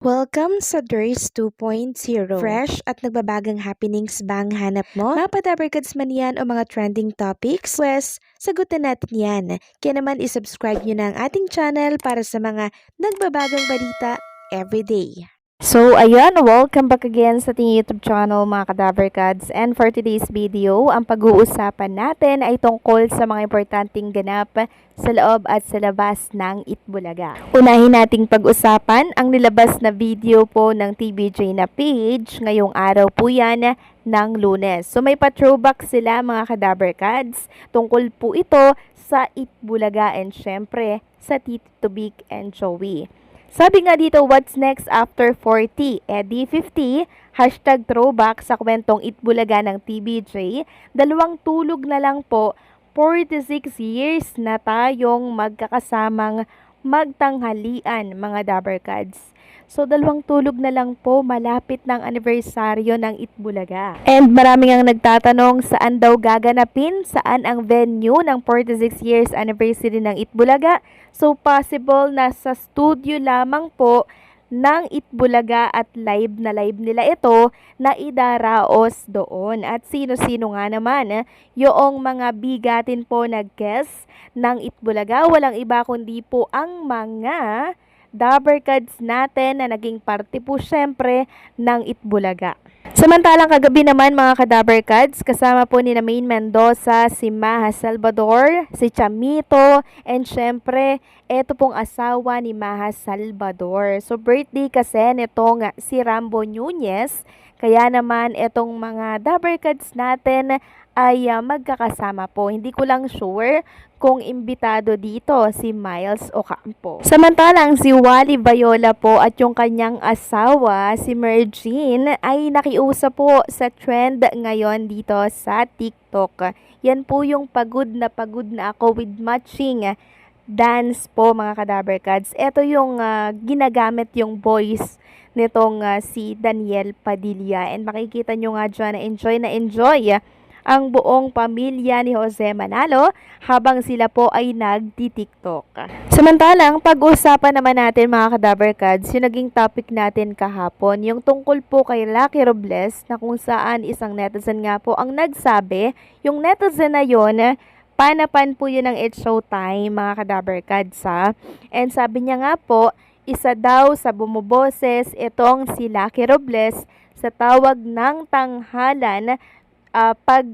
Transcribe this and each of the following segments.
Welcome sa DRS 2.0. Fresh at nagbabagang happenings bang hanap mo? Mga padabarkads man yan o mga trending topics? Pwes, sagutin natin yan. Kaya naman isubscribe nyo na ang ating channel para sa mga nagbabagang balita everyday. So, ayan, welcome back again sa ating YouTube channel mga Kadaverkads. And for today's video, ang pag-uusapan natin ay tungkol sa mga importanteng ganap sa loob at sa labas ng Itbulaga. Unahin nating pag-usapan ang nilabas na video po ng TVJ na page ngayong araw po yan ng Lunes. So, may pa-throwback sila mga Kadaverkads. Tungkol po ito sa Itbulaga and syempre sa Tito Tubig and Joey. Sabi nga dito, what's next after 40? Di 50, hashtag throwback sa kwentong Itbulaga ng TVJ. Dalawang tulog na lang po, 46 years na tayong magkakasamang magtanghalian mga Dabarkads. So, dalawang tulog na lang po, malapit ng anibersaryo ng Itbulaga. And maraming ang nagtatanong saan daw gaganapin, saan ang venue ng 46 years anniversary ng Itbulaga. So, possible na sa studio lamang po ng Itbulaga at live nila ito na idaraos doon. At sino-sino nga naman yung mga bigatin po na guests ng Itbulaga. Walang iba kundi po ang mga Dabarkads natin na naging parte po syempre ng Itbulaga. Samantalang kagabi naman mga Kadabarkads, kasama po ni Maine Mendoza, si Maha Salvador, si Chamito, and syempre, eto pong asawa ni Maha Salvador. So birthday kasi nitong si Rambo Nunez, kaya naman etong mga Dabarkads natin ay magkakasama po. Hindi ko lang sure kung imbitado dito si Miles Ocampo. Samantalang si Wally Viola po at yung kanyang asawa, si Mergine, ay nakiusap po sa trend ngayon dito sa TikTok. Yan po yung pagod na ako with matching dance po mga Kadabarkads. Ito yung ginagamit yung voice nitong si Daniel Padilla. And makikita nyo nga dyan na enjoy ang buong pamilya ni Jose Manalo habang sila po ay nagti-TikTok. Samantalang, pag-usapan naman natin mga Kadabarkads, yung naging topic natin kahapon, yung tungkol po kay Lucky Robles na kung saan isang netizen nga po ang nagsabi, yung netizen na yon, panapan po yun ng It's Showtime mga Kadabarkads ha. And sabi niya nga po, isa daw sa bumuboses itong si Lucky Robles sa tawag ng tanghalan pag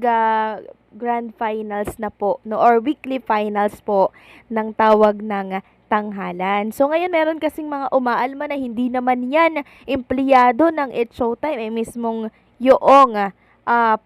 grand finals na po no, or weekly finals po ng tawag ng tanghalan. So ngayon meron kasing mga umaalma na hindi naman yan empleyado ng It's Showtime, mismong yoong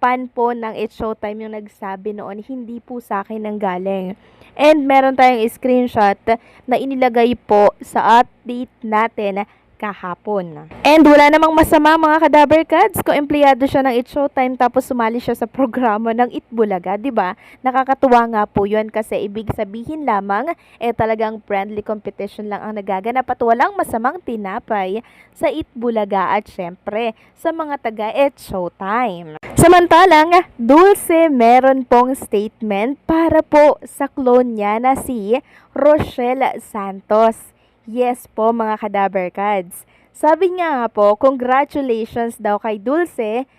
pan po ng It's Showtime yung nagsabi noon, hindi po sa akin ang galing. And meron tayong screenshot na inilagay po sa update natin kahapon. And wala namang masama mga Kadabarkads kung empleyado siya ng It's Showtime tapos sumali siya sa programa ng Itbulaga, 'di ba? Nakakatuwa nga po 'yun kasi ibig sabihin lamang talagang friendly competition lang ang nagaganap at walang masamang tinapay sa Itbulaga at syempre sa mga taga It's Showtime. Samantalang, Dulce meron pong statement para po sa clone niya na si Rochelle Santos. Yes po mga Kadabarkads. Sabi nga po, congratulations daw kay Dulce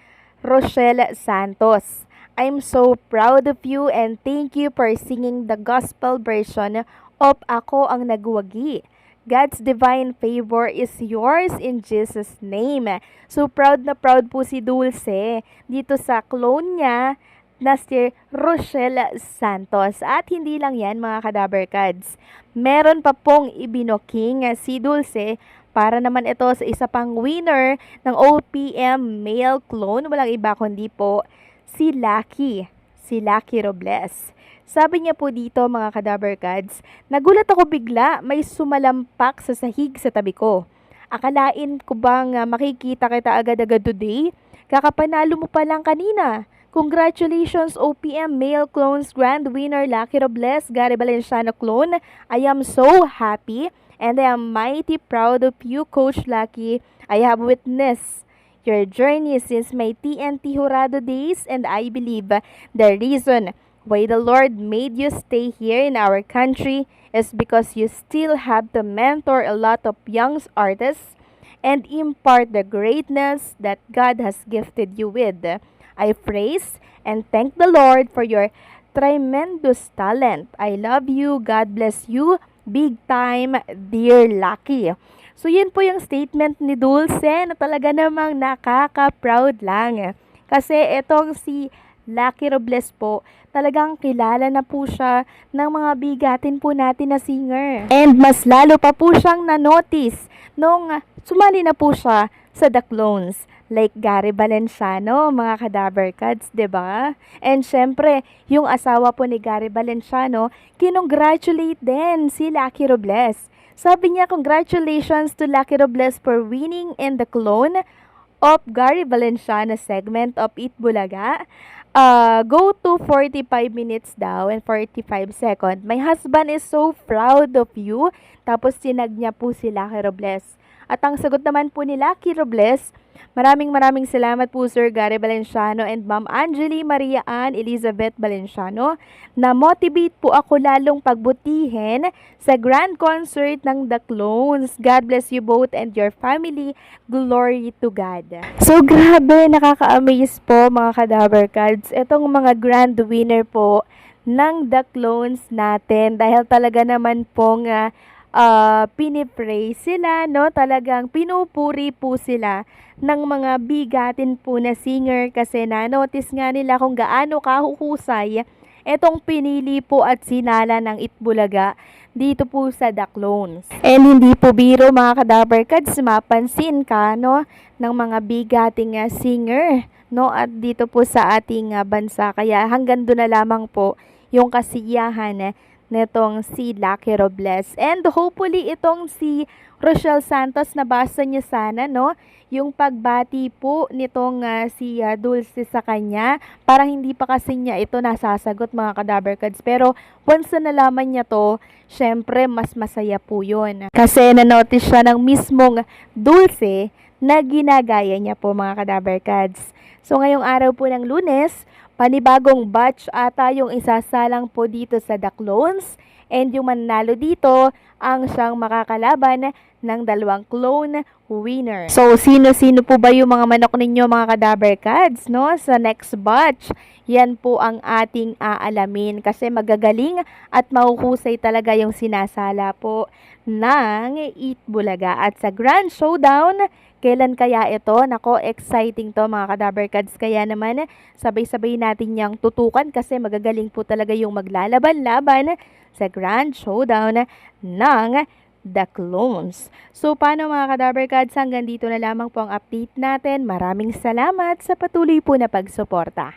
Rochelle Santos. I'm so proud of you and thank you for singing the gospel version of Ako ang Nagwagi. God's divine favor is yours in Jesus' name. So proud na proud po si Dulce dito sa clone niya na si Rochelle Santos. At hindi lang yan mga Kadabarkads. Meron pa pong ibinoking si Dulce para naman ito sa isa pang winner ng OPM male clone. Walang iba kundi po si Lucky Robles. Sabi niya po dito mga Kadabarkads, nagulat ako bigla, may sumalampak sa sahig sa tabi ko. Akalain ko bang makikita kita agad-agad today? Kakapanalo mo pa lang kanina. Congratulations OPM Male Clones Grand Winner Lucky Robles, Gary Valenciano clone. I am so happy and I am mighty proud of you, Coach Lucky. I have witnessed your journey since my TNT Jurado days and I believe the reason why the Lord made you stay here in our country is because you still have to mentor a lot of young artists and impart the greatness that God has gifted you with. I praise and thank the Lord for your tremendous talent. I love you. God bless you. Big time, dear Lucky. So, yun po yung statement ni Dulce na talaga namang nakaka-proud lang. Kasi etong si Lucky Robles po, talagang kilala na po siya ng mga bigatin po natin na singer. And mas lalo pa po siyang na-notice nung sumali na po siya sa The Clones. Like Gary Valenciano, mga Kadaver Cats, 'di ba? And syempre, yung asawa po ni Gary Valenciano, kinongratulate din si Lucky Robles. Sabi niya, congratulations to Lucky Robles for winning in the Clone of Gary Valenciano segment of Eat Bulaga. Go to 45 minutes daw and 45 seconds. My husband is so proud of you. Tapos sinag niya po si Lucky Robles. At ang sagot naman po ni Lucky Robles, maraming salamat po Sir Gary Valenciano and Ma'am Angeli Maria Ann Elizabeth Valenciano. Na-motivate po ako lalong pagbutihin sa grand concert ng The Clones. God bless you both and your family. Glory to God. So grabe, nakaka-amaze po mga Kadaver Cards. Itong mga grand winner po ng The Clones natin dahil talaga naman pong pinipray sila, no? Talagang pinupuri po sila ng mga bigatin po na singer kasi na-notice nga nila kung gaano kahuhusay etong pinili po at sinala ng Itbulaga dito po sa The Clones. And hindi po biro mga Kadaver Cats, mapansin ka, no? Ng mga bigating singer, no? At dito po sa ating bansa. Kaya hanggang doon na lamang po yung kasiyahan netong si Lucky Robles. And hopefully itong si Rochelle Santos, nabasa niya sana, no? Yung pagbati po nitong si Dulce sa kanya. Parang hindi pa kasi niya ito nasasagot mga Kadaver Cards. Pero once na nalaman niya to, syempre mas masaya po yun. Kasi na-notice siya ng mismong Dulce na ginagaya niya po mga Kadaver Cards. So ngayong araw po ng Lunes, panibagong batch ata yung isasalang po dito sa The Clones. And yung mananalo dito ang siyang makakalaban ng dalawang clone winner. So, sino-sino po ba yung mga manok ninyo mga Kadaver Cats, no? Sa next batch, yan po ang ating aalamin kasi magagaling at mahuhusay talaga yung sinasala po ng Eat Bulaga. At sa Grand Showdown, kailan kaya ito? Nako, exciting to mga Kadaver Cats. Kaya naman, sabay-sabay natin niyang tutukan kasi magagaling po talaga yung maglalaban-laban sa Grand Showdown ng The Clones. So, paano mga Kadaver Cats? Hanggang dito na lamang po ang update natin. Maraming salamat sa patuloy po na pagsuporta.